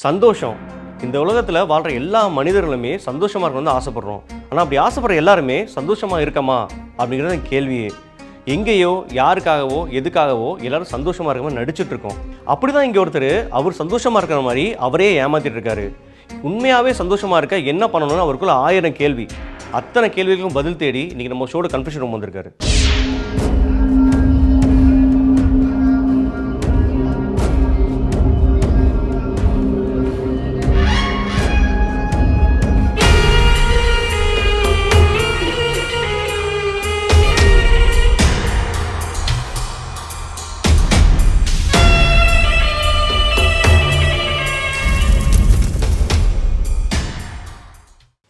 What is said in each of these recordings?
சந்தோஷம். இந்த உலகத்தில் வாழ்கிற எல்லா மனிதர்களுமே சந்தோஷமாக இருக்கணும்னு தான் ஆசைப்படுறோம். ஆனால் அப்படி ஆசைப்படுற எல்லாருமே சந்தோஷமாக இருக்கமா அப்படிங்கிறது கேள்வியே. எங்கேயோ யாருக்காகவோ எதுக்காகவோ எல்லாரும் சந்தோஷமாக இருக்க மாதிரி நடிச்சுட்டு இருக்கோம். அப்படி தான் இங்கே ஒருத்தர் அவர் சந்தோஷமாக இருக்கிற மாதிரி அவரே ஏமாற்றிட்டு இருக்காரு. உண்மையாகவே சந்தோஷமாக இருக்க என்ன பண்ணணும்னு அவருக்குள்ள 1000 கேள்வி. அத்தனை கேள்விகளுக்கும் பதில் தேடி இன்றைக்கி நம்ம ஷோட கன்ஃபெஷன் ரூம் வந்திருக்காரு.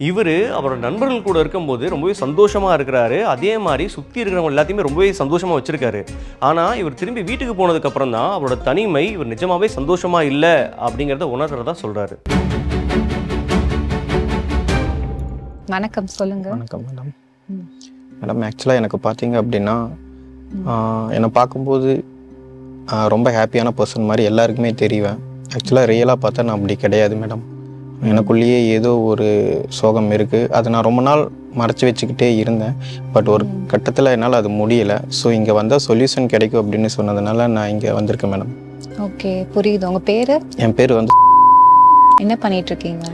இவர் அவரோட நண்பர்கள் கூட இருக்கும்போது ரொம்பவே சந்தோஷமாக இருக்கிறாரு. அதே மாதிரி சுற்றி இருக்கிறவங்க எல்லாத்தையுமே ரொம்பவே சந்தோஷமாக வச்சுருக்காரு. ஆனால் இவர் திரும்பி வீட்டுக்கு போனதுக்கப்புறம் தான் அவரோட தனிமை இவர் நிஜமாகவே சந்தோஷமாக இல்லை அப்படிங்கிறத உணர்றதா சொல்கிறாரு. வணக்கம், சொல்லுங்கள். வணக்கம் மேடம். மேடம், ஆக்சுவலாக எனக்கு பார்த்தீங்க அப்படின்னா என்னை பார்க்கும்போது ரொம்ப ஹாப்பியான பர்சன் மாதிரி எல்லாருக்குமே தெரிவேன். ஆக்சுவலாக ரியலாக பார்த்தா நான் அப்படி கிடையாது மேடம். எனக்குள்ளேயே ஏதோ ஒரு சோகம் இருக்குது. அதை நான் ரொம்ப நாள் மறைச்சி வச்சுக்கிட்டே இருந்தேன். பட் ஒரு கட்டத்தில் என்னால் அது முடியலை. ஸோ இங்கே வந்தால் சொல்யூஷன் கிடைக்கும் அப்படின்னு சொன்னதுனால நான் இங்கே வந்திருக்கேன் மேடம். ஓகே, புரியுது. உங்கள் பேர்? என் பேர் வந்து என்ன பண்ணிகிட்ருக்கீங்க?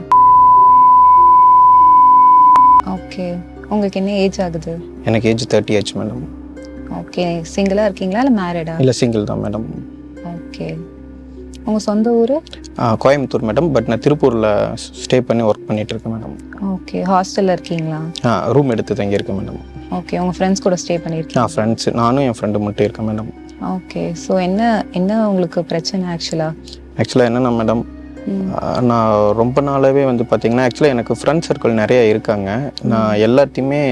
ஓகே, உங்களுக்கு என்ன ஏஜ் ஆகுது? எனக்கு ஏஜ் 30 ஆச்சு மேடம். ஓகே, சிங்கிளாக இருக்கீங்களா இல்லை மேரிடா? இல்லை, சிங்கிள் தான் மேடம். ஓகே, உங்கள் சொந்த ஊர்? கோயம்புத்தூர் மேடம். பட் நான் திருப்பூரில் ஸ்டே பண்ணி ஒர்க் பண்ணிகிட்டு இருக்கேன் மேடம். ஓகே, ஹாஸ்டலில் இருக்கீங்களா? ரூம் எடுத்து தங்கியிருக்கேன் மேடம். ஓகே, உங்கள் ஃப்ரெண்ட்ஸ் கூட ஸ்டே பண்ணியிருக்கீங்க? ஃப்ரெண்ட்ஸ், நானும் என் ஃப்ரெண்டு மட்டும் இருக்கேன் மேடம். ஓகே, ஸோ என்ன உங்களுக்கு பிரச்சனை ஆக்சுவலாக என்னென்னா மேடம், நான் ரொம்ப நாளாகவே வந்து பார்த்திங்கன்னா ஆக்சுவலாக எனக்கு ஃப்ரெண்ட் சர்க்கிள் நிறைய இருக்காங்க. நான் எல்லாத்தையுமே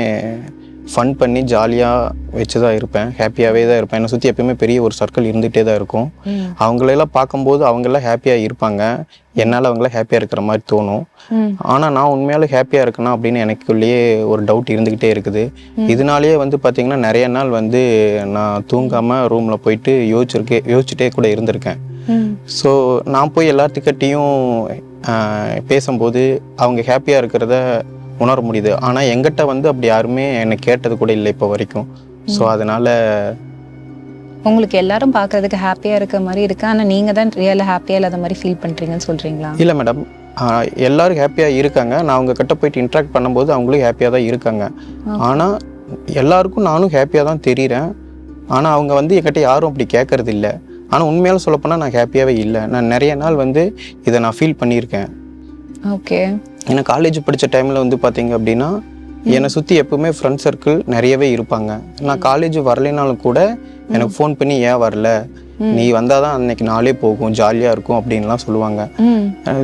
ஃபன் பண்ணி ஜாலியாக வச்சு தான் இருப்பேன், ஹாப்பியாகவே தான் இருப்பேன். என்னை சுற்றி எப்பயுமே பெரிய ஒரு சர்க்கிள் இருந்துகிட்டே தான் இருக்கும். அவங்களெல்லாம் பார்க்கும்போது அவங்கெல்லாம் ஹாப்பியாக இருப்பாங்க, என்னால் அவங்களாம் ஹாப்பியாக இருக்கிற மாதிரி தோணும். ஆனால் நான் உண்மையாலே ஹாப்பியாக இருக்கணும் அப்படின்னு எனக்குள்ளேயே ஒரு டவுட் இருந்துக்கிட்டே இருக்குது. இதனாலேயே வந்து பார்த்திங்கன்னா நிறைய நாள் வந்து நான் தூங்காமல் ரூமில் போயிட்டு யோசிச்சுட்டே கூட இருந்திருக்கேன். ஸோ நான் போய் எல்லாத்துக்கிட்டையும் பேசும்போது அவங்க ஹாப்பியாக இருக்கிறத உணர முடியுது. ஆனால் எங்கிட்ட வந்து அப்படி யாருமே என்னை கேட்டது கூட இல்லை இப்போ வரைக்கும். ஸோ அதனால் உங்களுக்கு எல்லாரும் பார்க்குறதுக்கு ஹாப்பியாக இருக்க மாதிரி இருக்குது, ஆனால் நீங்கள் தான் ரியலாக ஹாப்பியாக இல்லாத மாதிரி ஃபீல் பண்ணுறீங்கன்னு சொல்கிறீங்களா? இல்லை மேடம், எல்லோரும் ஹாப்பியாக இருக்காங்க. நான் அவங்க கிட்ட போயிட்டு இன்ட்ராக்ட் பண்ணும்போது அவங்களும் ஹாப்பியாக தான் இருக்காங்க. ஆனால் எல்லாருக்கும் நானும் ஹாப்பியாக தான் தெரிகிறேன். ஆனால் அவங்க வந்து என்கிட்ட யாரும் அப்படி கேட்கறது இல்லை. ஆனால் உண்மையால சொல்லப்போனால் நான் ஹாப்பியாகவே இல்லை. நான் நிறைய நாள் வந்து இதை நான் ஃபீல் பண்ணியிருக்கேன். ஓகே, ஏன்னா காலேஜ் படித்த டைமில் வந்து பார்த்தீங்க அப்படின்னா என்னை சுற்றி எப்பவுமே ஃப்ரெண்ட் சர்க்கிள் நிறையவே இருப்பாங்க. நான் காலேஜ் வரலைனாலும் கூட எனக்கு ஃபோன் பண்ணி ஏன் வரல, நீ வந்தால் தான் அன்னைக்கு நாளே போகும், ஜாலியாக இருக்கும் அப்படின்லாம் சொல்லுவாங்க.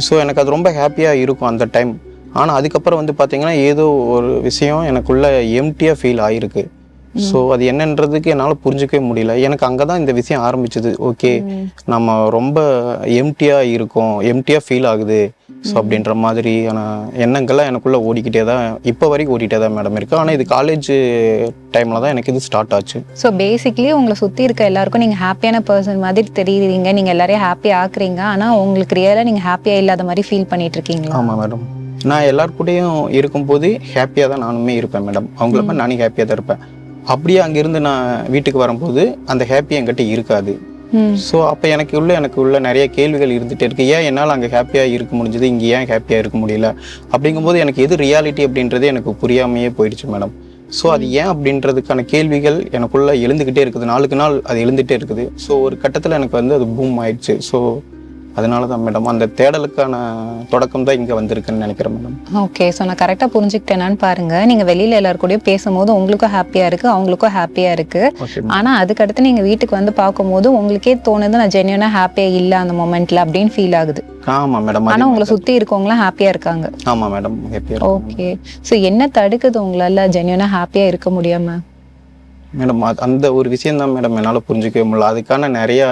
ஸோ எனக்கு அது ரொம்ப ஹாப்பியாக இருக்கும் அந்த டைம். ஆனால் அதுக்கப்புறம் வந்து பார்த்தீங்கன்னா ஏதோ ஒரு விஷயம் எனக்குள்ளே எம்டியாக ஃபீல் ஆகிருக்கு. ஸோ அது என்னன்றதுக்கு என்னால் புரிஞ்சிக்கவே முடியல. எனக்கு அங்கே தான் இந்த விஷயம் ஆரம்பிச்சது. ஓகே, நம்ம ரொம்ப எம்டியாக இருக்கோம், எம்டியாக ஃபீல் ஆகுது. ஸோ அப்படின்ற மாதிரியான எண்ணங்கள்லாம் எனக்குள்ளே ஓடிக்கிட்டே தான் இப்போ வரைக்கும் ஓடிட்டே தான் மேடம் இருக்குது. ஆனால் இது காலேஜ் டைமில் தான் எனக்கு இது ஸ்டார்ட் ஆச்சு. ஸோ பேசிக்லி உங்களை சுற்றி இருக்க எல்லாருக்கும் நீங்கள் ஹாப்பியான பர்சன் மாதிரி தெரியுறீங்க, நீங்கள் எல்லாரையும் ஹாப்பி ஆக்குறீங்க. ஆனால் உங்களுக்கு ரியலாக நீங்கள் ஹாப்பியாக இல்லாத மாதிரி ஃபீல் பண்ணிட்டு இருக்கீங்களா? ஆமாம் மேடம், நான் எல்லாருக்கூடையும் இருக்கும்போது ஹாப்பியாக தான் நானுமே இருப்பேன் மேடம். அவங்கள மாதிரி நானும் ஹாப்பியாக தான் இருப்பேன். அப்படியே அங்கேருந்து நான் வீட்டுக்கு வரும்போது அந்த ஹாப்பி என்கிட்ட இருக்காது. ஸோ அப்போ எனக்கு உள்ள நிறைய கேள்விகள் இருந்துகிட்டே இருக்குது. ஏன் என்னால் அங்கே ஹாப்பியாக இருக்க முடிஞ்சது, இங்கே ஏன் ஹாப்பியாக இருக்க முடியல அப்படிங்கும்போது எனக்கு எது ரியாலிட்டி அப்படின்றது எனக்கு புரியாமையே போயிடுச்சு மேடம். ஸோ அது ஏன் அப்படின்றதுக்கான கேள்விகள் எனக்குள்ளே எழுந்துக்கிட்டே இருக்குது, நாளுக்கு நாள் அது எழுந்துகிட்டே இருக்குது. ஸோ ஒரு கட்டத்தில் எனக்கு வந்து அது பூம் ஆயிடுச்சு. ஸோ அதனால தான் மேடம் அந்த தேடலுக்கான தொடக்கம் தான் இங்கே வந்திருக்குன்னு நினைக்கிறேன் மேடம். ஓகே, ஸோ நான் கரெக்டாக புரிஞ்சுக்கிட்டேனான்னு பாருங்கள். நீங்கள் வெளியில் எல்லாருக்கூடயும் பேசும்போது உங்களுக்கும் ஹாப்பியாக இருக்குது, அவங்களுக்கும் ஹாப்பியாக இருக்குது. ஆனால் அதுக்கடுத்து நீங்கள் வீட்டுக்கு வந்து பார்க்கும்போது உங்களுக்கே தோணுது நான் ஜென்யூனாக ஹாப்பியாக இல்லை அந்த மொமெண்ட்டில் அப்படின்னு ஃபீல் ஆகுது. ஆமாம் மேடம். ஆனால் உங்களை சுற்றி இருக்கவங்களாம் ஹாப்பியாக இருக்காங்க. ஆமாம் மேடம், ஹாப்பியாக. ஓகே, ஸோ என்ன தடுக்குது உங்களால் ஜென்யூனாக ஹாப்பியாக இருக்க முடியாமல்? மேடம் அந்த ஒரு விஷயம் தான் மேடம் என்னால் புரிஞ்சிக்கவே முடியல. அதுக்கான நிறைய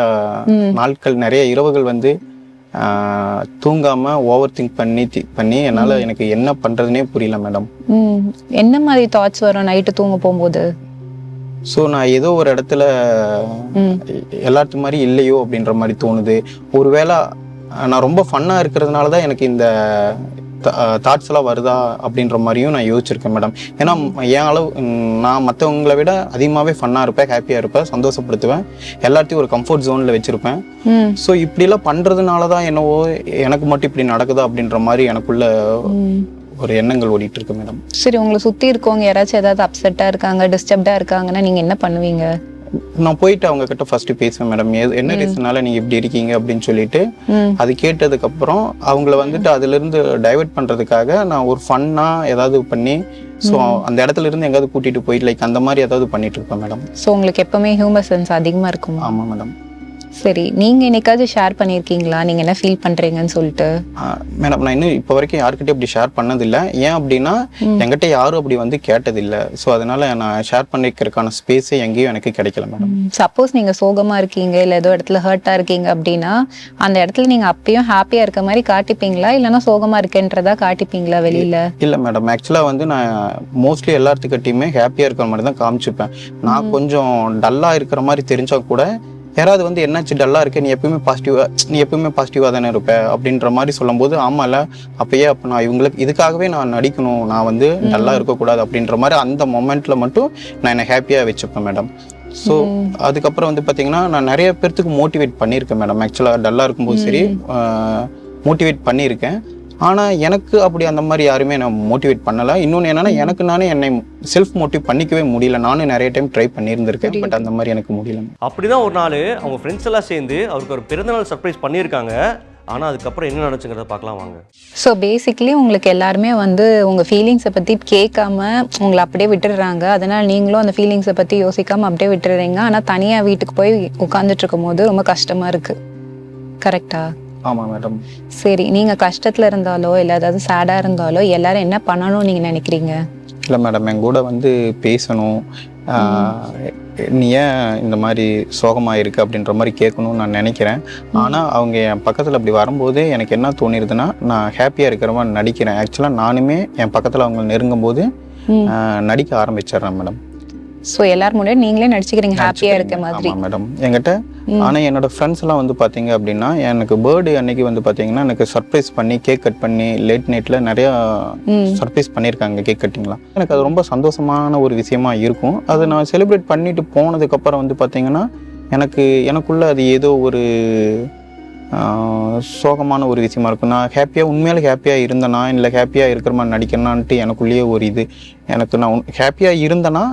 நாட்கள், நிறைய இரவுகள் வந்து தூங்காமல் ஓவர் திங்க் பண்ணி என்னால் எனக்கு என்ன பண்ணுறதுனே புரியல மேடம். என்ன மாதிரி தாட்ஸ் வரும் நைட்டு தூங்க போகும்போது? ஸோ நான் ஏதோ ஒரு இடத்துல எல்லாத்து மாதிரி இல்லையோ அப்படின்ற மாதிரி தோணுது. ஒருவேளை நான் ரொம்ப ஃபன்னாக இருக்கிறதுனால தான் எனக்கு இந்த தாட்ஸ் எல்லாம் வருதா அப்படின்ற மாதிரியும் நான் யோசிச்சிருக்கேன் மேடம். ஏன்னா என் அளவு நான் மற்றவங்களை விட அதிகமாகவே ஃபன்னாக இருப்பேன், ஹாப்பியாக இருப்பேன், சந்தோஷப்படுத்துவேன், எல்லாத்தையும் ஒரு கம்ஃபர்ட் ஜோனில் வச்சுருப்பேன். ஸோ இப்படிலாம் பண்ணுறதுனால தான் என்னவோ எனக்கு மட்டும் இப்படி நடக்குதா அப்படின்ற மாதிரி எனக்குள்ள ஒரு எண்ணங்கள் ஓடிட்டு இருக்கு மேடம். சரி, உங்களை சுற்றி இருக்கவங்க யாராச்சும் ஏதாவது அப்செட்டாக இருக்காங்க, டிஸ்டர்ப்டாக இருக்காங்கன்னா நீங்கள் என்ன பண்ணுவீங்க? நான் போயிட்டு அவங்க கிட்ட ஃபர்ஸ்ட் பேசுவேன் மேடம். என்ன ரீசனால நீங்க இப்படி இருக்கீங்க அப்படின்னு சொல்லிட்டு அது கேட்டதுக்கு அப்புறம் அவங்கள வந்துட்டு அதுல இருந்து டைவர்ட் பண்றதுக்காக நான் ஒரு ஃபன்னா ஏதாவது பண்ணி ஸோ அந்த இடத்துல இருந்து எங்காவது கூட்டிட்டு போயிட்டு லைக் அந்த மாதிரி ஏதாவது பண்ணிட்டு இருப்பேன் மேடம். ஸோ உங்களுக்கு எப்பவுமே ஹியூமர் சென்ஸ் அதிகமா இருக்குமா? ஆமா மேடம். சரி, நீங்க என்னைக்காவது ஷேர் பண்ணிருக்கீங்களா நீங்க என்ன ஃபீல் பண்றீங்கன்னு சொல்லிட்டு? மேடம் நான் இன்னும் இப்போ வரைக்கும் யாருக்கிட்டையும் அப்படி ஷேர் பண்ணதில்லை. ஏன் அப்படின்னா என்கிட்ட யாரும் அப்படி வந்து கேட்டதில்லை. ஸோ அதனால நான் ஷேர் பண்ணிக்கிறதுக்கான ஸ்பேஸே எங்கேயும் எனக்கு கிடைக்கல மேடம். சப்போஸ் நீங்க சோகமா இருக்கீங்க இல்லை ஏதோ இடத்துல ஹர்ட்டா இருக்கீங்க அப்படின்னா அந்த இடத்துல நீங்க அப்பயும் ஹாப்பியா இருக்க மாதிரி காட்டிப்பீங்களா இல்லைன்னா சோகமா இருக்கேன்றதா காட்டிப்பீங்களா வெளியில? இல்லை மேடம், ஆக்சுவலாக வந்து நான் மோஸ்ட்லி எல்லாத்துக்கிட்டையுமே ஹாப்பியாக இருக்கிற மாதிரி தான் காமிச்சுப்பேன். நான் கொஞ்சம் டல்லாக இருக்கிற மாதிரி தெரிஞ்சா கூட யாராவது வந்து என்னாச்சு டல்லாக இருக்க, நீ எப்பவுமே பாசிட்டிவாக தானே இருப்ப அப்படின்ற மாதிரி சொல்லும்போது ஆமாம்ல அப்பயே அப்போ நான் இவங்களுக்கு இதுக்காகவே நான் நடிக்கணும், நான் வந்து டல்லாக இருக்கக்கூடாது அப்படின்ற மாதிரி அந்த மொமெண்ட்டில் மட்டும் நான் என்னை ஹாப்பியாக வச்சுப்பேன் மேடம். ஸோ அதுக்கப்புறம் வந்து பார்த்தீங்கன்னா நான் நிறைய பேர்த்துக்கு மோட்டிவேட் பண்ணியிருக்கேன் மேடம். ஆக்சுவலாக டல்லாக இருக்கும்போது சரி மோட்டிவேட் பண்ணியிருக்கேன். ஆனால் எனக்கு அப்படி அந்த மாதிரி யாருமே நான் மோட்டிவேட் பண்ணலை. இன்னொன்று என்னன்னா எனக்கு நானே என்னை செல்ஃப் மோட்டிவ் பண்ணிக்கவே முடியல. நானும் நிறைய டைம் ட்ரை பண்ணியிருந்திருக்கேன், பட் அந்த மாதிரி எனக்கு முடியல. அப்படிதான் ஒரு நாள் அவங்க ஃப்ரெண்ட்ஸ் எல்லாம் சேர்ந்து அவருக்கு ஒரு பிறந்தநாள் சர்ப்ரைஸ் பண்ணியிருக்காங்க. ஆனால் அதுக்கப்புறம் என்ன நடந்துச்சுங்கிறத பார்க்கலாம் வாங்க. ஸோ பேசிக்கலி உங்களுக்கு எல்லாருமே வந்து உங்கள் ஃபீலிங்ஸை பற்றி கேட்காம உங்களை அப்படியே விட்டுடுறாங்க. அதனால் நீங்களும் அந்த ஃபீலிங்ஸை பற்றி யோசிக்காமல் அப்படியே விட்டுடுறீங்க. ஆனால் தனியாக வீட்டுக்கு போய் உட்காந்துட்டு இருக்கும் போது ரொம்ப கஷ்டமாக இருக்குது. கரெக்டா? ஆமாம் மேடம். சரி, நீங்கள் கஷ்டத்தில் இருந்தாலோ இல்லை ஏதாவது சேடாக இருந்தாலோ எல்லாரும் என்ன பண்ணணும்னு நீங்கள் நினைக்கிறீங்க? இல்லை மேடம், என் கூட வந்து பேசணும், நீ ஏன் இந்த மாதிரி சோகமாக இருக்குது அப்படின்ற மாதிரி கேட்கணும்னு நான் நினைக்கிறேன். ஆனால் அவங்க என் பக்கத்தில் அப்படி வரும்போது எனக்கு என்ன தோணிடுதுன்னா நான் ஹாப்பியாக இருக்கிற மாதிரி நடிக்கிறேன். ஆக்சுவலாக நானுமே என் பக்கத்தில் அவங்க நெருங்கும் போது நடிக்க ஆரம்பிச்சிடுறேன் மேடம். ஸோ எல்லாரும் முன்னாடி நீங்களே நடிச்சுக்கிறீங்க ஹாப்பியாக இருக்க மாதிரி? மேடம் என்கிட்ட ஆனால் என்னோட ஃப்ரெண்ட்ஸ் எல்லாம் வந்து பார்த்தீங்க அப்படின்னா எனக்கு பர்த்டே அன்னைக்கு வந்து பார்த்தீங்கன்னா எனக்கு சர்ப்ரைஸ் பண்ணி கேக் கட் பண்ணி லேட் நைட்டில் நிறையா சர்ப்ரைஸ் பண்ணியிருக்காங்க கேக் கட்டிங்லாம். எனக்கு அது ரொம்ப சந்தோஷமான ஒரு விஷயமா இருக்கும். அதை நான் செலிப்ரேட் பண்ணிட்டு போனதுக்கப்புறம் வந்து பார்த்தீங்கன்னா எனக்குள்ள அது ஏதோ ஒரு சோகமான ஒரு விஷயமா இருக்கும். நான் ஹாப்பியாக உண்மையில ஹாப்பியாக இருந்தேனா இல்லை ஹாப்பியாக இருக்கிற மாதிரி நடிக்கணும்னான்ட்டு எனக்குள்ளேயே ஒரு இது. நான் ஹாப்பியாக இருந்தேன்னா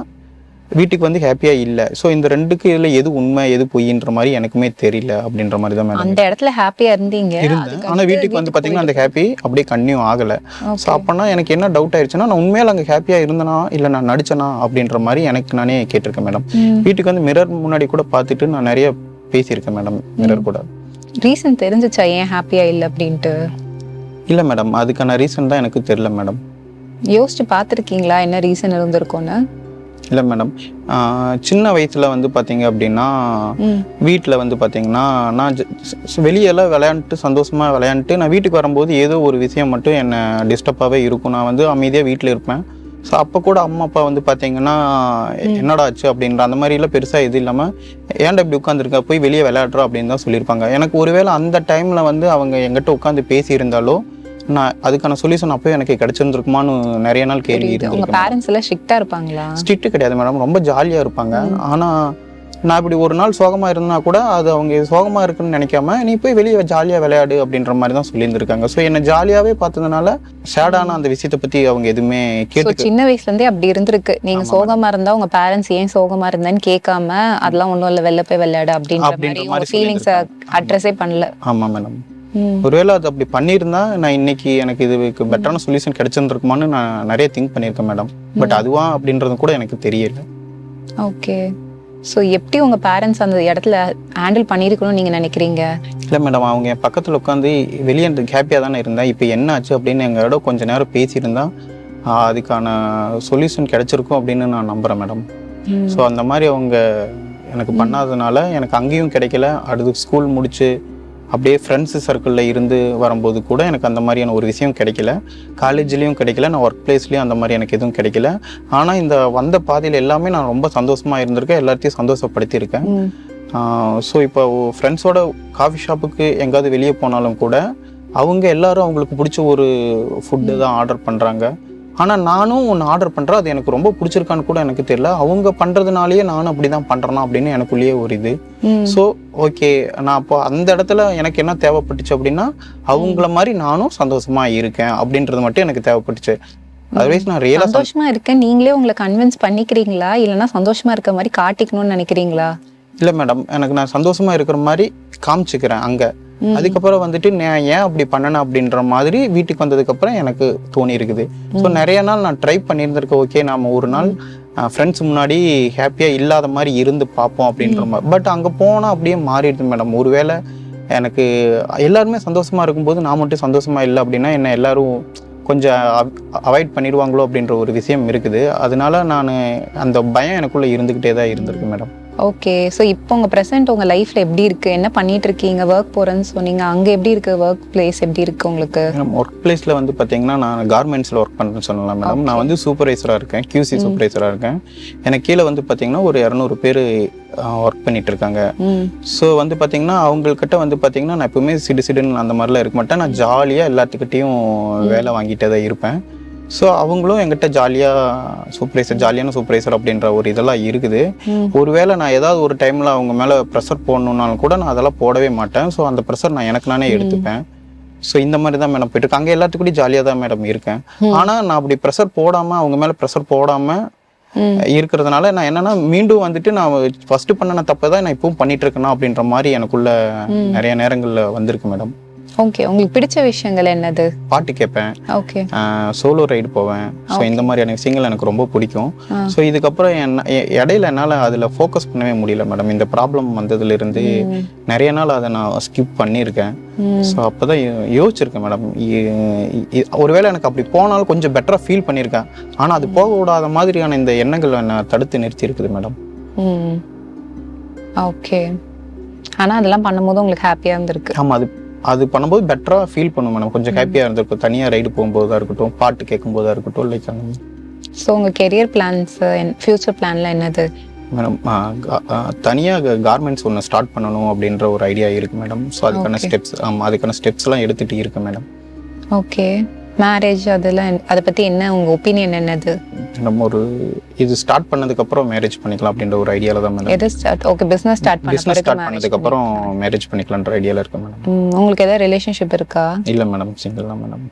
வீட்டுக்கு வந்து ஹாப்பியா இல்லை. ஸோ இந்த ரெண்டுக்கு இதில் எது உண்மை எது பொய்ன்ற மாதிரி எனக்குமே தெரியல அப்படின்ற மாதிரி தான் மேடம். அந்த இடத்துல ஹாப்பியா இருந்தேன். ஆனால் வீட்டுக்கு வந்து பார்த்தீங்கன்னா அந்த ஹாப்பி அப்படியே கன்டினியூ ஆகலை. ஸோ அப்போனா எனக்கு என்ன டவுட் ஆயிடுச்சுன்னா நான் உண்மையில அங்கே ஹாப்பியா இருந்தேனா இல்லை நான் நடிச்சேனா அப்படின்ற மாதிரி எனக்கு நானே கேட்டிருக்கேன் மேடம். வீட்டுக்கு வந்து மிரர் முன்னாடி கூட பார்த்துட்டு நான் நிறைய பேசியிருக்கேன் மேடம் மிரர் கூட. ரீசன் தெரிஞ்சிச்சா ஏன் ஹாப்பியா இல்லை அப்படின்ட்டு? இல்லை மேடம், அதுக்கான ரீசன் தான் எனக்கு தெரியல மேடம். யோசிச்சு பார்த்துருக்கீங்களா என்ன ரீசன் இருந்திருக்கும்னு? இல்லை மேடம், சின்ன வயசில் வந்து பார்த்தீங்க அப்படின்னா வீட்டில் வந்து பார்த்தீங்கன்னா நான் வெளியெல்லாம் விளையாண்டுட்டு சந்தோஷமாக விளையாண்டுட்டு நான் வீட்டுக்கு வரும்போது ஏதோ ஒரு விஷயம் மட்டும் என்னை டிஸ்டர்பாகவே இருக்கும். நான் வந்து அமைதியாக வீட்டில் இருப்பேன். ஸோ அப்போ கூட அம்மா அப்பா வந்து பார்த்தீங்கன்னா என்னடா ஆச்சு அப்படின்ற அந்த மாதிரிலாம் பெருசாக இது இல்லாமல் ஏன்டா இப்படி உட்காந்துருக்க போய் வெளியே விளையாடுறோம் அப்படின்னு தான் சொல்லியிருப்பாங்க. எனக்கு ஒருவேளை அந்த டைமில் வந்து அவங்க எங்கிட்ட உட்காந்து பேசியிருந்தாலோ நான் அதுக்கான சொல்யூஷன் அப்போ எனக்கு கிடைச்சிருந்துருக்குமான்னு நிறைய நாள் கேள்வி இருக்கு. உங்க பேரண்ட்ஸ் எல்லாம் ஸ்ட்ரிக்ட்டா இருப்பாங்களா? ஸ்ட்ரிக்ட் கிடையாது மேடம், ரொம்ப ஜாலியாக இருப்பாங்க. ஆனால் நான் இப்படி ஒரு நாள் சோகமாக இருந்தா கூட அது அவங்க சோகமாக இருக்குன்னு நினைக்காம நீ போய் வெளியே ஜாலியாக விளையாடு அப்படின்ற மாதிரி தான் சொல்லியிருந்திருக்காங்க. ஸோ என்னை ஜாலியாகவே பார்த்ததுனால சேடான அந்த விஷயத்தை பற்றி அவங்க எதுவுமே கேட்டு சின்ன வயசுலேருந்தே அப்படி இருந்திருக்கு. நீங்கள் சோகமாக இருந்தால் உங்கள் பேரண்ட்ஸ் ஏன் சோகமாக இருந்தான்னு கேட்காம அதெல்லாம் ஒன்றும் இல்லை வெளில போய் விளையாடு அப்படின்ற மாதிரி ஃபீலிங்ஸை அட்ரஸே பண்ணல. ஆமாம் மேடம், ஒருவேளை அது அப்படி பண்ணியிருந்தா நான் இன்னைக்கு எனக்கு இதுக்கு பெட்டரான சொல்யூஷன் கிடைச்சிருந்துருக்குமான்னு நான் நிறைய திங்க் பண்ணியிருக்கேன் மேடம். பட் அதுவா அப்படின்றது கூட எனக்கு தெரியல. ஓகே, ஸோ எப்படி உங்கள் பேரண்ட்ஸ் அந்த இடத்துல ஹேண்டில் பண்ணியிருக்கணும்னு நீங்கள் நினைக்கிறீங்க? இல்லை மேடம், அவங்க என் பக்கத்தில் உட்காந்து வெளியே ஹாப்பியாக தானே இருந்தேன், இப்போ என்ன ஆச்சு அப்படின்னு எங்களோட கொஞ்சம் நேரம் பேசியிருந்தா அதுக்கான சொல்யூஷன் கிடைச்சிருக்கும் அப்படின்னு நான் நம்புகிறேன் மேடம். ஸோ அந்த மாதிரி அவங்க எனக்கு பண்ணாததுனால எனக்கு அங்கேயும் கிடைக்கல. அடுத்து ஸ்கூல் முடிச்சு அப்படியே ஃப்ரெண்ட்ஸு சர்க்கிளில் இருந்து வரும்போது கூட எனக்கு அந்த மாதிரியான ஒரு விஷயம் கிடைக்கல. காலேஜ்லேயும் கிடைக்கல, நான் ஒர்க் பிளேஸ்லேயும் அந்த மாதிரி எனக்கு எதுவும் கிடைக்கல. ஆனால் இந்த வந்த பாதையில் எல்லாமே நான் ரொம்ப சந்தோஷமாக இருந்திருக்கேன், எல்லாத்தையும் சந்தோஷப்படுத்தியிருக்கேன். ஸோ இப்போ ஃப்ரெண்ட்ஸோட காஃபி ஷாப்புக்கு எங்கேயாவது வெளியே போனாலும் கூட அவங்க எல்லாரும் அவங்களுக்கு பிடிச்ச ஒரு ஃபுட்டு தான் ஆர்டர் பண்ணுறாங்க. ஆனால் நானும் ஒன்று ஆர்டர் பண்ணுறேன், அது எனக்கு ரொம்ப பிடிச்சிருக்கான்னு கூட எனக்கு தெரியல. அவங்க பண்ணுறதுனாலேயே நானும் அப்படி தான் பண்ணுறேன்னா அப்படின்னு எனக்குள்ளேயே ஒரு இது. ஸோ ஓகே, நான் அப்போ அந்த இடத்துல எனக்கு என்ன தேவைப்பட்டுச்சு அப்படின்னா அவங்கள மாதிரி நானும் சந்தோஷமாக இருக்கேன் அப்படின்றது மட்டும் எனக்கு தேவைப்பட்டுச்சு. அதர்வைஸ் நான் ரியலாக சந்தோஷமா இருக்கேன் நீங்களே உங்களை கன்வின்ஸ் பண்ணிக்கிறீங்களா, இல்லைன்னா சந்தோஷமா இருக்க மாதிரி காட்டிக்கணும்னு நினைக்கிறீங்களா? இல்லை மேடம், எனக்கு நான் சந்தோஷமாக இருக்கிற மாதிரி காமிச்சிக்கிறேன் அங்கே. அதுக்கப்புறம் வந்துட்டு நான் ஏன் அப்படி பண்ணணும் அப்படின்ற மாதிரி வீட்டுக்கு வந்ததுக்கப்புறம் எனக்கு தோணி இருக்குது. ஸோ நிறைய நாள் நான் ட்ரை பண்ணியிருந்திருக்கேன். ஓகே, நாம் ஒரு நாள் ஃப்ரெண்ட்ஸ் முன்னாடி ஹாப்பியாக இல்லாத மாதிரி இருந்து பார்ப்போம் அப்படின்ற மாதிரி. பட் அங்கே போனால் அப்படியே மாறிடுது மேடம். ஒருவேளை எனக்கு எல்லாருமே சந்தோஷமாக இருக்கும்போது நான் மட்டும் சந்தோஷமாக இல்லை அப்படின்னா என்ன எல்லாரும் கொஞ்சம் அவாய்ட் பண்ணிடுவாங்களோ அப்படின்ற ஒரு விஷயம் இருக்குது. அதனால நான் அந்த பயம் எனக்குள்ளே இருந்துக்கிட்டே தான் இருந்திருக்கு மேடம். ஓகே, ஸோ இப்போ உங்கள் ப்ரெசென்ட் உங்கள் லைஃப்பில் எப்படி இருக்குது, என்ன பண்ணிட்டு இருக்கீங்க? ஒர்க் போகிறேன்னு சொன்னீங்க, அங்கே எப்படி இருக்குது? ஒர்க் பிளேஸ் எப்படி இருக்குது உங்களுக்கு? ஒர்க் பிளேஸில் வந்து பார்த்தீங்கன்னா நான் கார்மெண்ட்ஸில் ஒர்க் பண்ணுறேன்னு சொல்லலாம் மேடம். நான் வந்து சூப்பர்வைசராக இருக்கேன், QC சூப்பர்வைசராக இருக்கேன். எனக்கு கீழே வந்து பார்த்தீங்கன்னா ஒரு 200 பேர் ஒர்க் பண்ணிட்டு இருக்காங்க. ஸோ வந்து பார்த்தீங்கன்னா அவங்கக்கிட்ட வந்து பார்த்தீங்கன்னா நான் எப்பவுமே சிடுன்னு அந்த மாதிரிலாம் இருக்க மாட்டேன். நான் ஜாலியாக எல்லாத்துக்கிட்டையும் வேலை வாங்கிட்டே தான் இருப்பேன். ஸோ அவங்களும் என்கிட்ட ஜாலியான சூப்பர்வைசர் அப்படின்ற ஒரு இதெல்லாம் இருக்குது. ஒருவேளை நான் ஏதாவது ஒரு டைமில் அவங்க மேலே ப்ரெஷர் போடணுன்னாலும் கூட நான் அதெல்லாம் போடவே மாட்டேன். ஸோ அந்த ப்ரெஷர் நான் எனக்கு நானே எடுத்துப்பேன். ஸோ இந்த மாதிரி தான் மேடம் போயிட்டு இருக்கு. அங்கே எல்லாத்துக்கூடயும் ஜாலியாக தான் மேடம் இருக்கேன். ஆனால் நான் அப்படி ப்ரெஷர் போடாமல் அவங்க மேலே ப்ரெஷர் போடாமல் இருக்கிறதுனால நான் என்னன்னா மீண்டும் வந்துட்டு நான் ஃபர்ஸ்ட் பண்ணன தப்பை தான் நான் இப்பவும் பண்ணிட்டு இருக்கேனா அப்படின்ற மாதிரி எனக்குள்ள நிறைய நேரங்களில் வந்திருக்கு மேடம். ஓகே, உங்களுக்கு பிடிச்ச விஷயங்கள் என்னது? பாட்டு கேட்பேன், ஓகே, சோலோ ரைடு போவேன். ஸோ இந்த மாதிரியான விஷயங்கள் எனக்கு ரொம்ப பிடிக்கும். ஸோ இதுக்கப்புறம் இடையில என்னால் அதில் ஃபோக்கஸ் பண்ணவே முடியல மேடம். இந்த ப்ராப்ளம் வந்ததுலேருந்து நிறைய நாள் அதை நான் ஸ்கிப் பண்ணியிருக்கேன். ஸோ அப்போ தான் யோசிச்சிருக்கேன் மேடம், ஒருவேளை எனக்கு அப்படி போனாலும் கொஞ்சம் பெட்டராக ஃபீல் பண்ணியிருக்கேன். ஆனால் அது போக விடாத மாதிரியான இந்த எண்ணங்கள் என்னை தடுத்து நிறுத்தி இருக்குது மேடம். ஓகே, ஆனால் அதெல்லாம் பண்ணும்போது உங்களுக்கு ஹாப்பியாக இருந்திருக்கு? ஆமாம், அது பண்ணும்போது பெட்டராக ஃபீல் பண்ணும் மேடம். கொஞ்சம் ஹாப்பியாக இருந்திருக்கும். தனியாக ரைடு போகும்போதாக இருக்கட்டும், பாட்டு கேட்கும்போதாக இருக்கட்டும், லைக் அந்த. ஸோ உங்கள் கெரியர் பிளான்ஸ், ஃபியூச்சர் பிளான்லாம் என்னது மேடம்? தனியாக கார்மெண்ட்ஸ் ஒன்று ஸ்டார்ட் பண்ணணும் அப்படின்ற ஒரு ஐடியா இருக்குது மேடம். ஸோ அதுக்கான ஸ்டெப்ஸ்லாம் எடுத்துகிட்டு இருக்கேன் மேடம். ஓகே, மேரேஜ் அதெல்லாம் அதை பற்றி என்ன உங்கள் ஒப்பீனியன் என்னது? நம்ம ஒரு இது ஸ்டார்ட் பண்ணதுக்கப்புறம் மேரேஜ் பண்ணிக்கலாம் அப்படின்ற ஒரு ஐடியாவில் தான் மேடம். எது ஸ்டார்ட்? ஓகே, பிஸ்னஸ் ஸ்டார்ட் பண்ணதுக்கப்புறம் மேரேஜ் பண்ணிக்கலான்ற ஐடியாவில் இருக்கேன் மேடம். உங்களுக்கு ஏதாவது ரிலேஷன்ஷிப் இருக்கா? இல்லை மேடம், சிங்கிள் தான் மேடம்.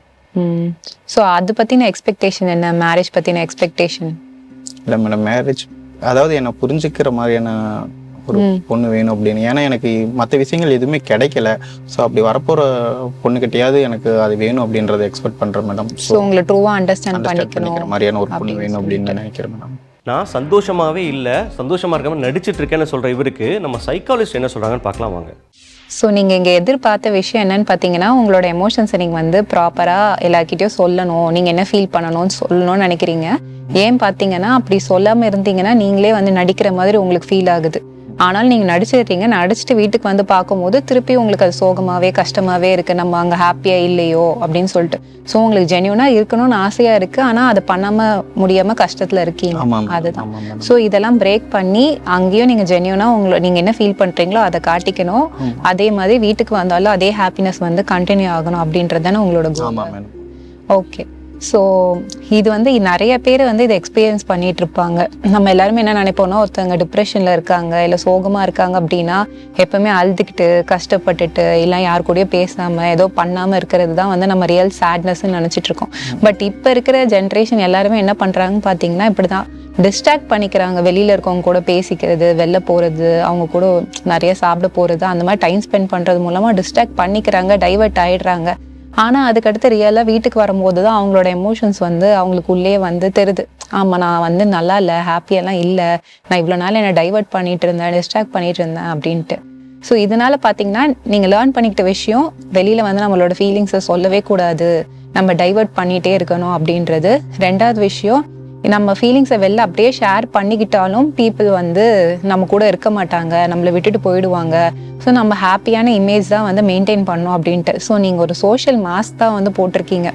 ஸோ அது பற்றின எக்ஸ்பெக்டேஷன் என்ன? மேரேஜ் பற்றின எக்ஸ்பெக்டேஷன்? இல்லை மேடம், மேரேஜ் அதாவது என்னை புரிஞ்சுக்கிற மாதிரியான ஒரு பொண்ணு வேணும் அப்படின்னு. ஏன்னா எனக்கு மற்ற விஷயங்கள் எதுவுமே கிடைக்கல. ஸோ அப்படி வரப்போகிற பொண்ணுக்கிட்டையாவது எனக்கு அது வேணும் அப்படின்றத எக்ஸ்பெக்ட் பண்ணுறேன் மேடம். ஸோ உங்களை ட்ரூவாக அண்டர்ஸ்டாண்ட் பண்ணிக்கிற மாதிரியான ஒரு பொண்ணு வேணும் அப்படின்னு நினைக்கிறேன் மேடம். நான் சந்தோஷமாகவே இல்லை, சந்தோஷமாக இருக்காமல் நடிச்சிட்டு இருக்கேன்னு சொல்கிற இவருக்கு நம்ம சைக்காலஜிஸ்ட் என்ன சொல்கிறாங்கன்னு பார்க்கலாம் வாங்க. ஸோ நீங்கள் இங்கே எதிர்பார்த்த விஷயம் என்னன்னு பார்த்தீங்கன்னா, உங்களோட எமோஷன்ஸை நீங்கள் வந்து ப்ராப்பராக எல்லாருக்கிட்டையும் சொல்லணும், நீங்கள் என்ன ஃபீல் பண்ணணும்னு சொல்லணும்னு நினைக்கிறீங்க. ஏன் பார்த்தீங்கன்னா அப்படி சொல்லாமல் இருந்தீங்கன்னா நீங்களே வந்து நடிக்கிற மாதிரி உங்களுக்கு ஃபீல் ஆகுது. ஆனால் நீங்கள் நடிச்சிடுறீங்க, நடிச்சுட்டு வீட்டுக்கு வந்து பார்க்கும்போது திருப்பி உங்களுக்கு அது சோகமாகவே கஷ்டமாகவே இருக்குது, நம்ம அங்கே ஹாப்பியாக இல்லையோ அப்படின்னு சொல்லிட்டு. ஸோ உங்களுக்கு ஜென்யூனாக இருக்கணும்னு ஆசையாக இருக்குது, ஆனால் அதை பண்ணாமல் முடியாமல் கஷ்டத்தில் இருக்கீங்க. அதுதான். ஸோ இதெல்லாம் பிரேக் பண்ணி அங்கேயும் நீங்கள் ஜென்யூனாக நீங்கள் என்ன ஃபீல் பண்ணுறீங்களோ அதை காட்டிக்கணும். அதே மாதிரி வீட்டுக்கு வந்தாலும் அதே ஹாப்பினஸ் வந்து கண்டினியூ ஆகணும் அப்படின்றது தானே உங்களோட கோல். ஓகே, ஸோ இது வந்து நிறைய பேர் வந்து இதை எக்ஸ்பீரியன்ஸ் பண்ணிட்டு இருப்பாங்க. நம்ம எல்லாருமே என்ன நினைப்போம்னா, ஒருத்தவங்க டிப்ரெஷனில் இருக்காங்க இல்லை சோகமாக இருக்காங்க அப்படின்னா எப்பவுமே அழுதுகிட்டு கஷ்டப்பட்டுட்டு இல்லை யார் கூடயும் பேசாமல் ஏதோ பண்ணாமல் இருக்கிறது தான் வந்து நம்ம ரியல் சேட்னஸ்ன்னு நினச்சிட்டு இருக்கோம். பட் இப்போ இருக்கிற ஜென்ரேஷன் எல்லாருமே என்ன பண்ணுறாங்கன்னு பார்த்தீங்கன்னா இப்படி தான் டிஸ்ட்ராக்ட் பண்ணிக்கிறாங்க. வெளியில் இருக்கவங்க கூட பேசிக்கிறது, வெளில போகிறது, அவங்க கூட நிறைய சாப்பிட போகிறது, அந்த மாதிரி டைம் ஸ்பெண்ட் பண்ணுறது மூலமாக டிஸ்ட்ராக்ட் பண்ணிக்கிறாங்க, டைவர்ட் ஆகிடுறாங்க. ஆனால் அதுக்கடுத்து ரியலாக வீட்டுக்கு வரும்போது தான் அவங்களோட எமோஷன்ஸ் வந்து அவங்களுக்கு உள்ளே வந்து தெரியுது. ஆமாம், நான் வந்து நல்லா இல்லை, ஹாப்பியெல்லாம் இல்லை, நான் இவ்வளோ நாள் என்னை டைவர்ட் பண்ணிட்டு இருந்தேன், டிஸ்ட்ராக்ட் பண்ணிட்டு இருந்தேன் அப்படின்ட்டு. ஸோ இதனால பார்த்தீங்கன்னா நீங்கள் லேர்ன் பண்ணிக்கிட்ட விஷயம், வெளியில் வந்து நம்மளோட ஃபீலிங்ஸை சொல்லவே கூடாது, நம்ம டைவர்ட் பண்ணிகிட்டே இருக்கணும் அப்படின்றது. ரெண்டாவது விஷயம், நம்ம ஃபீலிங்ஸை வெளில அப்படியே ஷேர் பண்ணிக்கிட்டாலும் பீப்புள் வந்து நம்ம கூட இருக்க மாட்டாங்க, நம்மளை விட்டுட்டு போயிடுவாங்க. ஸோ நம்ம ஹாப்பியான இமேஜ் தான் வந்து மெயின்டைன் பண்ணோம் அப்படின்ட்டு. ஸோ நீங்கள் ஒரு சோஷியல் மாஸ்க் தான் வந்து போட்டிருக்கீங்க.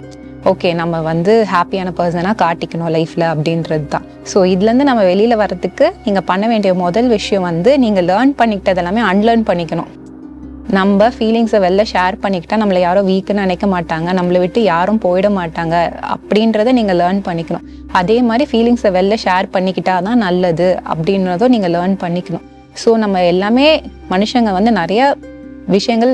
ஓகே நம்ம வந்து ஹாப்பியான பர்சனாக காட்டிக்கணும் லைஃப்பில் அப்படின்றது தான். ஸோ இதுலேருந்து நம்ம வெளியில் வர்றதுக்கு நீங்கள் பண்ண வேண்டிய முதல் விஷயம் வந்து நீங்கள் லேர்ன் பண்ணிக்கிட்டது எல்லாமே அன்லேர்ன் பண்ணிக்கணும். நம்ம ஃபீலிங்ஸை வெளில ஷேர் பண்ணிக்கிட்டால் நம்மளை யாரும் வீக்குன்னு நினைக்க மாட்டாங்க, நம்மளை விட்டு யாரும் போயிட மாட்டாங்க அப்படின்றத நீங்கள் லேர்ன் பண்ணிக்கணும். அதே மாதிரி ஃபீலிங்ஸை வெளில ஷேர் பண்ணிக்கிட்டா தான் நல்லது அப்படின்றதும் நீங்கள் லேர்ன் பண்ணிக்கணும். ஸோ நம்ம எல்லாமே மனுஷங்க வந்து நிறைய விஷயங்கள்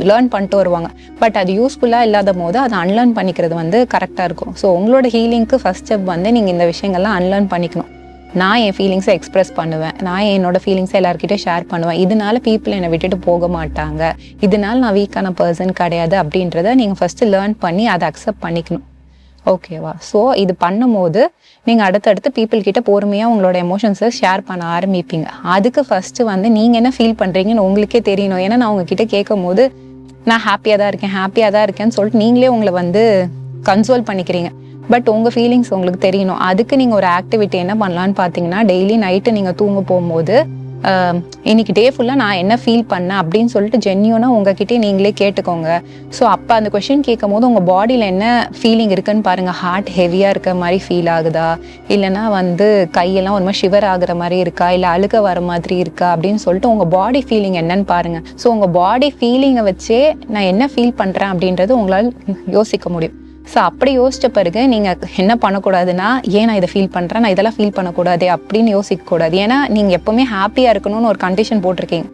லேர்ன் பண்ணிட்டு வருவாங்க, பட் அது யூஸ்ஃபுல்லாக இல்லாத போது அதை அன்லேர்ன் பண்ணிக்கிறது வந்து கரெக்டாக இருக்கும். ஸோ உங்களோட ஹீலிங்க்கு ஃபஸ்ட் ஸ்டெப் வந்து நீங்கள் இந்த விஷயங்கள்லாம் அன்லேர்ன் பண்ணிக்கணும். நான் என் ஃபீலிங்ஸை எக்ஸ்ப்ரெஸ் பண்ணுவேன், நான் என்னோட ஃபீலிங்ஸை எல்லாருக்கிட்டே ஷேர் பண்ணுவேன், இதனால பீப்புள் என்னை விட்டுட்டு போக மாட்டாங்க, இதனால நான் வீக்கான பர்சன் கிடையாது அப்படின்றத நீங்கள் ஃபஸ்ட்டு லேர்ன் பண்ணி அதை அக்செப்ட் பண்ணிக்கணும். ஓகேவா? ஸோ இது பண்ணும்போது நீங்கள் அடுத்தடுத்து பீப்புள் கிட்ட பொறுமையாக உங்களோட எமோஷன்ஸை ஷேர் பண்ண ஆரம்பிப்பீங்க. அதுக்கு ஃபஸ்ட்டு வந்து நீங்கள் என்ன ஃபீல் பண்ணுறீங்கன்னு உங்களுக்கே தெரியணும். ஏன்னா நான் உங்ககிட்ட கேட்கும் போது நான் ஹாப்பியாக தான் இருக்கேன்னு சொல்லிட்டு நீங்களே உங்களை வந்து கன்சோல் பண்ணிக்கிறீங்க. பட் உங்கள் ஃபீலிங்ஸ் உங்களுக்கு தெரியணும். அதுக்கு நீங்கள் ஒரு ஆக்டிவிட்டி என்ன பண்ணலான்னு பார்த்தீங்கன்னா, டெய்லி நைட்டு நீங்கள் தூங்க போகும்போது இன்னைக்கு டே ஃபுல்லாக நான் என்ன ஃபீல் பண்ணேன் அப்படின்னு சொல்லிட்டு ஜென்யூனாக உங்ககிட்டே நீங்களே கேட்டுக்கோங்க. ஸோ அப்போ அந்த கொஷின் கேட்கும் போது உங்கள் பாடியில் என்ன ஃபீலிங் இருக்குன்னு பாருங்கள். ஹார்ட் ஹெவியாக இருக்க மாதிரி ஃபீல் ஆகுதா, இல்லைனா வந்து கையெல்லாம் ஒரு மாதிரி ஷிவர் ஆகுற மாதிரி இருக்கா, இல்லை அழுக வர மாதிரி இருக்கா அப்படின்னு சொல்லிட்டு உங்கள் பாடி ஃபீலிங் என்னன்னு பாருங்கள். ஸோ உங்கள் பாடி ஃபீலிங்கை வச்சே நான் என்ன ஃபீல் பண்ணுறேன் அப்படின்றது உங்களால் யோசிக்க முடியும். ஸோ அப்படி யோசித்த பிறகு நீங்கள் என்ன பண்ணக்கூடாதுன்னா, ஏன் நான் இதை ஃபீல் பண்ணுறேன், நான் இதெல்லாம் ஃபீல் பண்ணக்கூடாது அப்படின்னு யோசிக்கக்கூடாது. ஏன்னா நீங்கள் எப்போவுமே ஹாப்பியாக இருக்கணும்னு ஒரு கண்டிஷன் போட்டிருக்கீங்க,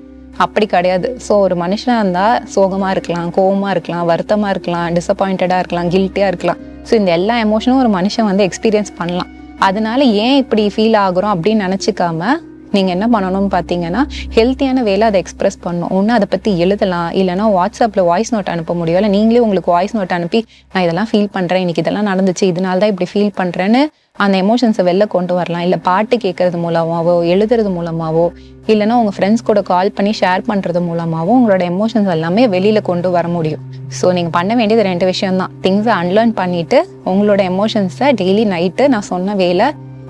அப்படி கிடையாது. ஸோ ஒரு மனுஷனாக இருந்தால் சோகமாக இருக்கலாம், கோவமாக இருக்கலாம், வருத்தமாக இருக்கலாம், டிசப்பாயிண்டடாக இருக்கலாம், கில்ட்டியாக இருக்கலாம். ஸோ இந்த எல்லா எமோஷனும் ஒரு மனுஷன் வந்து எக்ஸ்பீரியன்ஸ் பண்ணலாம். அதனால ஏன் இப்படி ஃபீல் ஆகுறோம் அப்படின்னு நினச்சிக்காம நீங்கள் என்ன பண்ணணும்னு பார்த்தீங்கன்னா, ஹெல்த்தியான வேலை அதை எக்ஸ்ப்ரெஸ் பண்ணணும். ஒன்று அதை பற்றி எழுதலாம், இல்லைனா வாட்ஸ்அப்பில் வாய்ஸ் நோட் அனுப்ப முடியும், இல்லை நீங்களே உங்களுக்கு வாய்ஸ் நோட் அனுப்பி நான் இதெல்லாம் ஃபீல் பண்ணுறேன், இன்றைக்கி இதெல்லாம் நடந்துச்சு, இதனால தான் இப்படி ஃபீல் பண்ணுறேன்னு அந்த எமோஷன்ஸை வெளில கொண்டு வரலாம். இல்லை பாட்டு கேட்கறது மூலமாகவோ, எழுதுறது மூலமாகவோ, இல்லைனா உங்கள் ஃப்ரெண்ட்ஸ் கூட கால் பண்ணி ஷேர் பண்ணுறது மூலமாகவோ உங்களோட எமோஷன்ஸ் எல்லாமே வெளியில் கொண்டு வர முடியும். ஸோ நீங்கள் பண்ண வேண்டியது 2 விஷயம் தான். திங்ஸை அன்லேர்ன் பண்ணிவிட்டு உங்களோட எமோஷன்ஸை டெய்லி நைட்டு நான் சொன்ன வேலை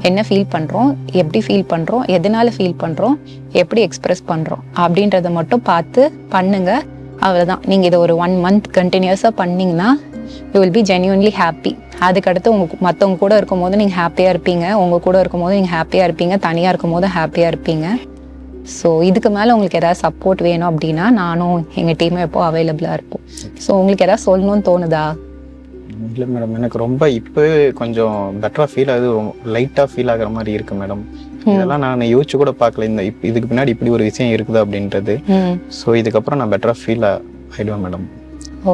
என்ன ஃபீல் பண்ணுறோம், எப்படி ஃபீல் பண்ணுறோம், எதனால ஃபீல் பண்ணுறோம், எப்படி எக்ஸ்ப்ரெஸ் பண்ணுறோம் அப்படின்றத மட்டும் பார்த்து பண்ணுங்க. அவ்வளோதான். நீங்கள் இதை ஒரு 1 month கண்டினியூஸாக பண்ணிங்கன்னா you will be genuinely happy. அதுக்கடுத்து மற்றவங்க கூட இருக்கும்போது நீங்கள் ஹாப்பியாக இருப்பீங்க, உங்கள் கூட இருக்கும்போது நீங்கள் ஹாப்பியாக இருப்பீங்க, தனியாக இருக்கும்போது ஹாப்பியாக இருப்பீங்க. ஸோ இதுக்கு மேலே உங்களுக்கு ஏதாவது சப்போர்ட் வேணும் அப்படின்னா நானும் எங்கள் டீமும் எப்போ அவைலபிளாக இருப்போம். ஸோ உங்களுக்கு ஏதாவது சொல்லணும்னு தோணுதா? இல்லை மேடம், எனக்கு ரொம்ப இப்போவே கொஞ்சம் பெட்டராக ஃபீல் ஆகுது, லைட்டாக ஃபீல் ஆகிற மாதிரி இருக்கு மேடம். இதெல்லாம் நான் யோசிச்சு கூட பார்க்கல, இதுக்கு பின்னாடி இப்படி ஒரு விஷயம் இருக்குது அப்படின்றது. ஸோ இதுக்கப்புறம் நான் பெட்டராக ஃபீல் ஆகிடுவேன் madam.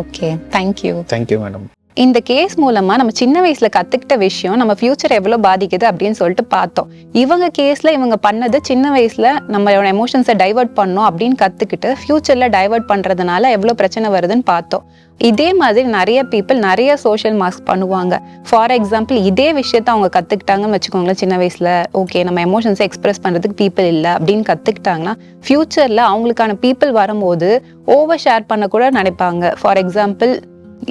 Okay, thank you. Thank you madam. இந்த கேஸ் மூலமா நம்ம சின்ன வயசுல கத்துக்கிட்ட விஷயம் நம்ம ஃபியூச்சர் எவ்வளவு பாதிக்குது அப்படின்னு சொல்லிட்டு பார்த்தோம். இவங்க கேஸ்ல இவங்க பண்ணது சின்ன வயசுல நம்மளோட எமோஷன்ஸை டைவர்ட் பண்ணோம் அப்படின்னு கத்துக்கிட்டு ஃபியூச்சர்ல டைவர்ட் பண்றதுனால எவ்வளவு பிரச்சனை வருதுன்னு பார்த்தோம். இதே மாதிரி நிறைய பீப்புள் நிறைய சோஷியல் மாஸ்க் பண்ணுவாங்க. ஃபார் எக்ஸாம்பிள் இதே விஷயத்த அவங்க கத்துக்கிட்டாங்கன்னு வச்சுக்கோங்களேன், சின்ன வயசுல ஓகே நம்ம எமோஷன்ஸை எக்ஸ்பிரஸ் பண்றதுக்கு பீப்புள் இல்லை அப்படின்னு கத்துக்கிட்டாங்கன்னா ஃபியூச்சர்ல அவங்களுக்கான பீப்புள் வரும்போது ஓவர் ஷேர் பண்ண கூட நினைப்பாங்க. ஃபார் எக்ஸாம்பிள்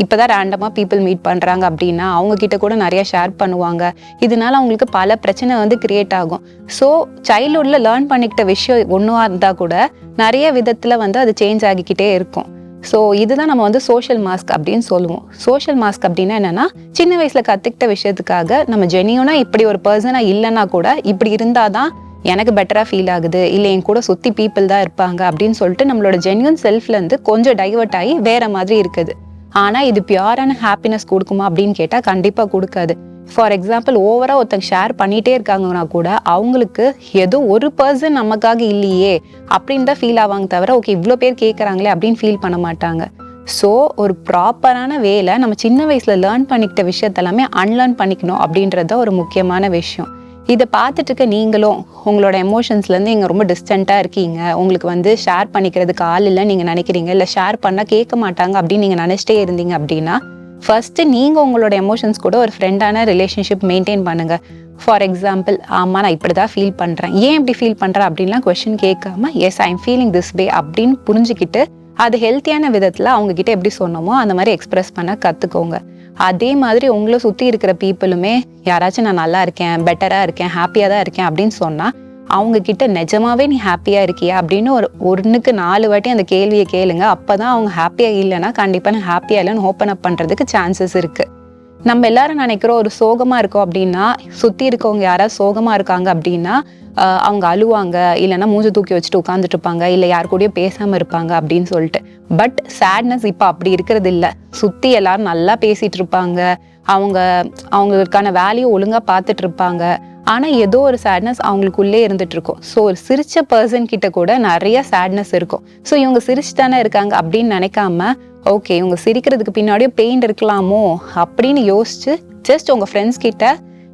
இப்போதான் ரேண்டமாக பீப்புள் மீட் பண்ணுறாங்க அப்படின்னா அவங்க கிட்ட கூட நிறைய ஷேர் பண்ணுவாங்க. இதனால அவங்களுக்கு பல பிரச்சனை வந்து கிரியேட் ஆகும். ஸோ சைல்ட்ஹுட்ல லேர்ன் பண்ணிக்கிட்ட விஷயம் ஒன்றுவா இருந்தால் கூட நிறைய விதத்தில் வந்து அது சேஞ்ச் ஆகிக்கிட்டே இருக்கும். ஸோ இதுதான் நம்ம வந்து சோஷியல் மாஸ்க் அப்படின்னு சொல்லுவோம். சோஷியல் மாஸ்க் அப்படின்னா என்னன்னா, சின்ன வயசுல கற்றுக்கிட்ட விஷயத்துக்காக நம்ம ஜெனியூனா இப்படி ஒரு பர்சனாக இல்லைன்னா கூட இப்படி இருந்தாதான் எனக்கு பெட்டராக ஃபீல் ஆகுது, இல்லை என் கூட சுற்றி பீப்புள் தான் இருப்பாங்க அப்படின்னு சொல்லிட்டு நம்மளோட ஜென்யூன் செல்ஃப்லேருந்து கொஞ்சம் டைவர்ட் ஆகி வேற மாதிரி இருக்குது. ஆனால் இது பியூரான ஹாப்பினஸ் கொடுக்குமா அப்படின்னு கேட்டால் கண்டிப்பாக கொடுக்காது. ஃபார் எக்ஸாம்பிள் ஓவராக ஒருத்தங்க ஷேர் பண்ணிகிட்டே இருக்காங்கன்னா கூட அவங்களுக்கு ஏதோ ஒரு பர்சன் நமக்காக இல்லையே அப்படின்னு தான் ஃபீல் ஆவாங்க தவிர ஓகே இவ்வளோ பேர் கேட்குறாங்களே அப்படின்னு ஃபீல் பண்ண மாட்டாங்க. ஸோ ஒரு ப்ராப்பரான வேலை நம்ம சின்ன வயசில் லேர்ன் பண்ணிக்கிட்ட விஷயத்தெல்லாமே அன்லேர்ன் பண்ணிக்கணும் அப்படின்றத ஒரு முக்கியமான விஷயம். இதை பார்த்துட்டு இருக்க நீங்களும் உங்களோட எமோஷன்ஸ்லேருந்து நீங்கள் ரொம்ப டிஸ்டண்ட்டாக இருக்கீங்க, உங்களுக்கு வந்து ஷேர் பண்ணிக்கிறதுக்கு ஆள் இல்லை நீங்கள் நினைக்கிறீங்க, இல்லை ஷேர் பண்ணால் கேட்க மாட்டாங்க அப்படின்னு நீங்கள் நினச்சிட்டே இருந்தீங்க அப்படின்னா ஃபர்ஸ்ட்டு நீங்கள் உங்களோட எமோஷன்ஸ் கூட ஒரு ஃப்ரெண்டான ரிலேஷன்ஷிப் மெயின்டைன் பண்ணுங்கள். ஃபார் எக்ஸாம்பிள், ஆமாம் நான் இப்படி தான் ஃபீல் பண்ணுறேன், ஏன் இப்படி ஃபீல் பண்ணுறேன் அப்படின்லாம் கொஸ்டின் கேட்காம yes I am feeling this way அப்படின்னு புரிஞ்சுக்கிட்டு அது ஹெல்த்தியான விதத்தில் அவங்கக்கிட்ட எப்படி சொன்னோமோ அந்த மாதிரி எக்ஸ்பிரஸ் பண்ண கற்றுக்கோங்க. அதே மாதிரி உங்களை சுற்றி இருக்கிற பீப்புளுமே யாராச்சும் நான் நல்லா இருக்கேன், பெட்டராக இருக்கேன், ஹாப்பியாக தான் இருக்கேன் அப்படின்னு சொன்னால் அவங்கக்கிட்ட நிஜமாவே நீ ஹாப்பியாக இருக்கியா அப்படின்னு ஒன்றுக்கு 4 வாட்டி அந்த கேள்வியை கேளுங்க. அப்போ தான் அவங்க ஹாப்பியாக இல்லைன்னா கண்டிப்பாக நான் ஹாப்பியாக இல்லைன்னு ஓப்பன் அப் பண்ணுறதுக்கு சான்சஸ் இருக்குது. நம்ம எல்லாரும் நினைக்கிறோம் ஒரு சோகமா இருக்கோம் அப்படின்னா, சுத்தி இருக்கவங்க யாராவது சோகமா இருக்காங்க அப்படின்னா அவங்க அழுவாங்க, இல்லைன்னா மூஞ்சி தூக்கி வச்சுட்டு உட்காந்துட்டு இருப்பாங்க, இல்லை யார் கூடயும் பேசாம இருப்பாங்க அப்படின்னு சொல்லிட்டு. பட் சேட்னஸ் இப்போ அப்படி இருக்கிறது இல்லை. சுத்தி எல்லாரும் நல்லா பேசிட்டு இருப்பாங்க, அவங்களுக்கான வேலையை ஒழுங்கா பார்த்துட்டு இருப்பாங்க. ஆனா ஏதோ ஒரு சேட்னஸ் அவங்களுக்குள்ளே இருந்துட்டு இருக்கும். ஸோ ஒரு சிரிச்ச பர்சன் கிட்ட கூட நிறைய சேட்னஸ் இருக்கும். ஸோ இவங்க சிரிச்சு தானே இருக்காங்க அப்படின்னு நினைக்காம, ஓகே இவங்க சிரிக்கிறதுக்கு பின்னாடியும் பெயின் இருக்கலாமோ அப்படின்னு யோசிச்சு ஜஸ்ட் உங்க ஃப்ரெண்ட்ஸ் கிட்ட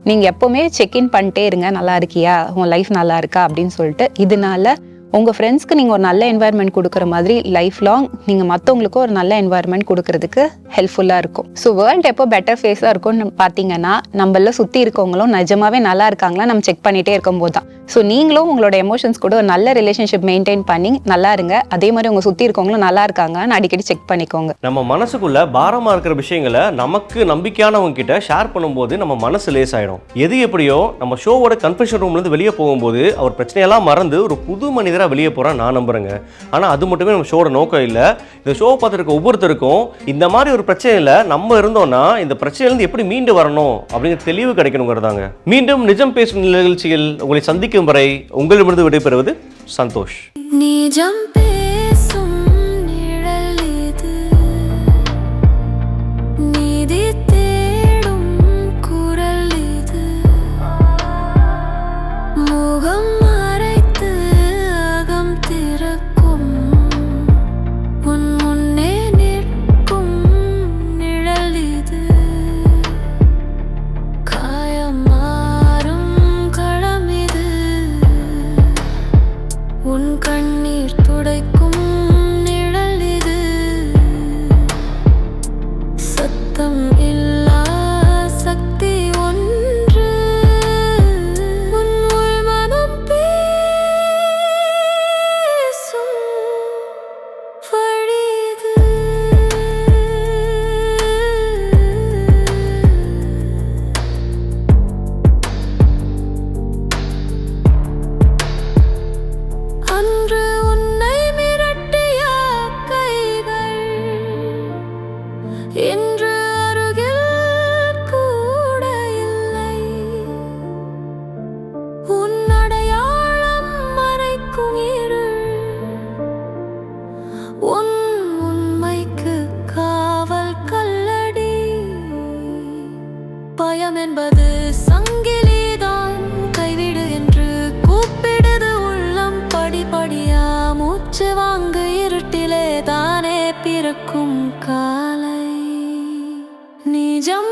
நீங்க எப்பவுமே செக்இன் பண்ணிட்டே இருங்க, நல்லா இருக்கியா, உன் லைஃப் நல்லா இருக்கா அப்படின்னு சொல்லிட்டு. இதனால உங்க ஃப்ரெண்ட்ஸ்க்கு நீங்க ஒரு நல்ல என்வாயர்மெண்ட் கொடுக்குற மாதிரி லைஃப் லாங் நீங்க மற்றவங்களுக்கும் ஒரு நல்ல என்வாயர்மெண்ட் கொடுக்கறதுக்கு ஹெல்ப்ஃபுல்லா இருக்கும். ஸோ வேர்ல்ட் எப்போ பெட்டர் ஃபேஸா இருக்கும்னு பார்த்தீங்கன்னா, நம்மள சுத்தி இருக்கவங்களும் நிஜமாவே நல்லா இருக்காங்களா நம்ம செக் பண்ணிட்டே இருக்கும்போது தான். ஸோ நீங்களும் உங்களோட எமோஷன்ஸ் கூட ஒரு நல்ல ரிலேஷன்ஷிப் மெயின்டைன் பண்ணி நல்லா இருங்க. அதே மாதிரி உங்க சுத்தி இருக்கவங்களும் நல்லா இருக்காங்கன்னு அடிக்கடி செக் பண்ணிக்கோங்க. நம்ம மனசுக்குள்ள பாரமா இருக்கிற விஷயங்களை நமக்கு நம்பிக்கையானவங்க கிட்ட ஷேர் பண்ணும்போது நம்ம மனசு லேசாயிடும். எது எப்படியோ நம்ம ஷோவோட கன்ஃபெஷன் ரூம்ல இருந்து வெளியே போகும்போது அவர் பிரச்சனையெல்லாம் மறந்து ஒரு புது மனிதரா வெளியே போறான் நான் நம்புறேங்க. ஆனா அது மட்டுமே நம்ம ஷோட நோக்கம் இல்லை. இந்த ஷோ பார்த்துருக்க ஒவ்வொருத்தருக்கும் இந்த மாதிரி ஒரு பிரச்சனையில நம்ம இருந்தோம்னா இந்த பிரச்சனையிலிருந்து எப்படி மீண்டு வரணும் அப்படிங்கிற தெளிவு கிடைக்கணுங்கிறதாங்க. மீண்டும் நிஜம் பேசும் நிகழ்ச்சியில் உங்களை சந்திக்கும் வரை உங்களிடமிருந்து விடைபெறுவது சந்தோஷ். நிஜம் பேசும் நிழல் இது, நீதி தேடும் குரல் இது, முகம் மறைத்து அகம் திறக்கும் உன் முன்னே நிற்கும் நிழல் இது, காயம் மாறும் களம் இது, உன் கண்ணீர் துடைக்கும் நிழல் இது, சத்தம் இல்லா சக்தி ஒன்று, உன் உள்மனம் பேசும் வழி இது. அன்று உன்னை மிரட்டிய கைகள் இன்று அருகில் கூட இல்லை, உன் அடையாளம் மறைக்கும் இருள், உன் உண்மைக்கு காவல் கல்லடி, பயம் என்பது சங்கிலிதான், கைவிடு என்று கூப்பிடுது உள்ளம், படிப்படியா மூச்சு வாங்க இருட்டிலே தானே பிறக்கும் காலை. நிஜம்